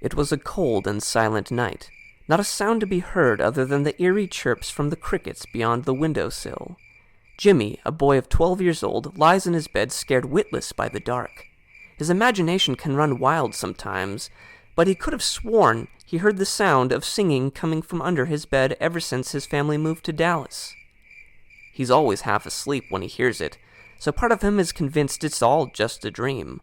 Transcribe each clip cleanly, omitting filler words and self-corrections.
It was a cold and silent night. Not a sound to be heard other than the eerie chirps from the crickets beyond the windowsill. Jimmy, a boy of 12 years old, lies in his bed scared witless by the dark. His imagination can run wild sometimes, but he could have sworn he heard the sound of singing coming from under his bed ever since his family moved to Dallas. He's always half asleep when he hears it, so part of him is convinced it's all just a dream.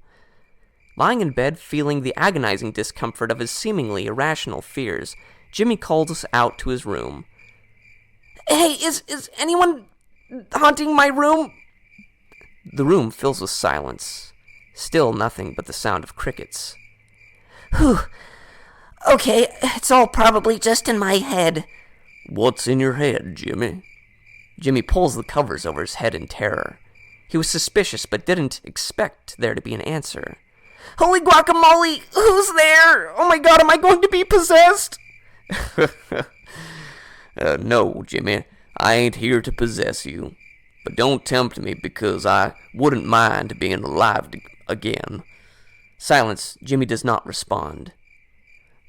Lying in bed, feeling the agonizing discomfort of his seemingly irrational fears, Jimmy calls out to his room. "Hey, is anyone haunting my room?" The room fills with silence. Still nothing but the sound of crickets. "Whew. Okay, it's all probably just in my head." "What's in your head, Jimmy?" Jimmy pulls the covers over his head in terror. He was suspicious but didn't expect there to be an answer. "Holy guacamole! Who's there? Oh my god, am I going to be possessed?" No, Jimmy, I ain't here to possess you. But don't tempt me because I wouldn't mind being alive again." Silence. Jimmy does not respond.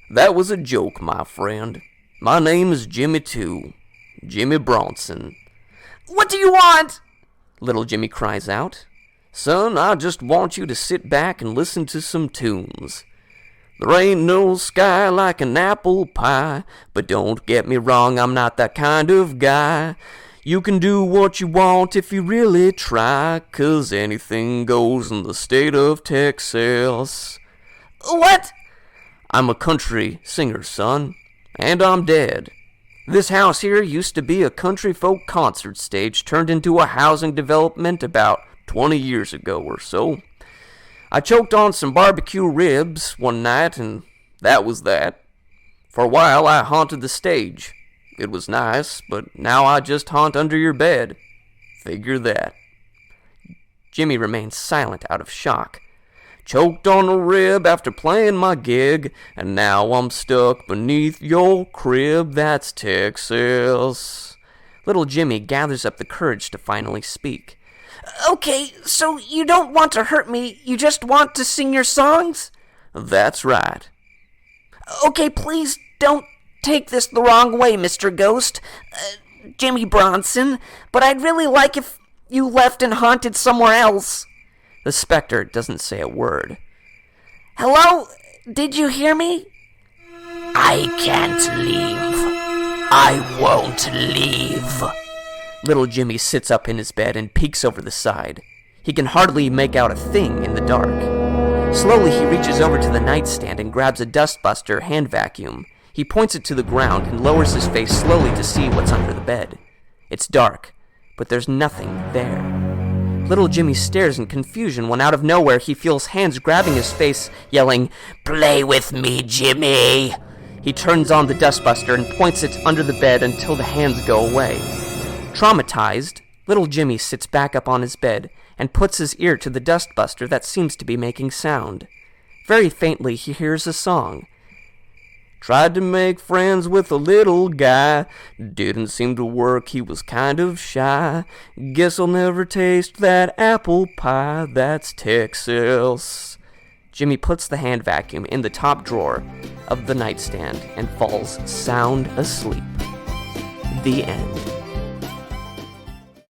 "That was a joke, my friend. My name is Jimmy too. Jimmy Bronson." "What do you want?" Little Jimmy cries out. "Son, I just want you to sit back and listen to some tunes. There ain't no sky like an apple pie, but don't get me wrong, I'm not that kind of guy. You can do what you want if you really try, 'cause anything goes in the state of Texas." "What?" "I'm a country singer, son, and I'm dead. This house here used to be a country folk concert stage turned into a housing development about 20 years ago or so. I choked on some barbecue ribs one night, and that was that. For a while, I haunted the stage. It was nice, but now I just haunt under your bed. Figure that." Jimmy remains silent out of shock. "Choked on a rib after playing my gig, and now I'm stuck beneath your crib. That's Texas." Little Jimmy gathers up the courage to finally speak. "Okay, so you don't want to hurt me, you just want to sing your songs?" "That's right." "Okay, please don't take this the wrong way, Mr. Ghost. Jimmy Bronson, but I'd really like if you left and haunted somewhere else." The specter doesn't say a word. "Hello? Did you hear me?" "I can't leave. I won't leave." Little Jimmy sits up in his bed and peeks over the side. He can hardly make out a thing in the dark. Slowly he reaches over to the nightstand and grabs a dustbuster hand vacuum. He points it to the ground and lowers his face slowly to see what's under the bed. It's dark, but there's nothing there. Little Jimmy stares in confusion when out of nowhere he feels hands grabbing his face, yelling, "Play with me, Jimmy." He turns on the dustbuster and points it under the bed until the hands go away. Traumatized, little Jimmy sits back up on his bed and puts his ear to the dustbuster that seems to be making sound. Very faintly he hears a song. "Tried to make friends with a little guy. Didn't seem to work, he was kind of shy. Guess I'll never taste that apple pie. That's Texas." Jimmy puts the hand vacuum in the top drawer of the nightstand and falls sound asleep. The end.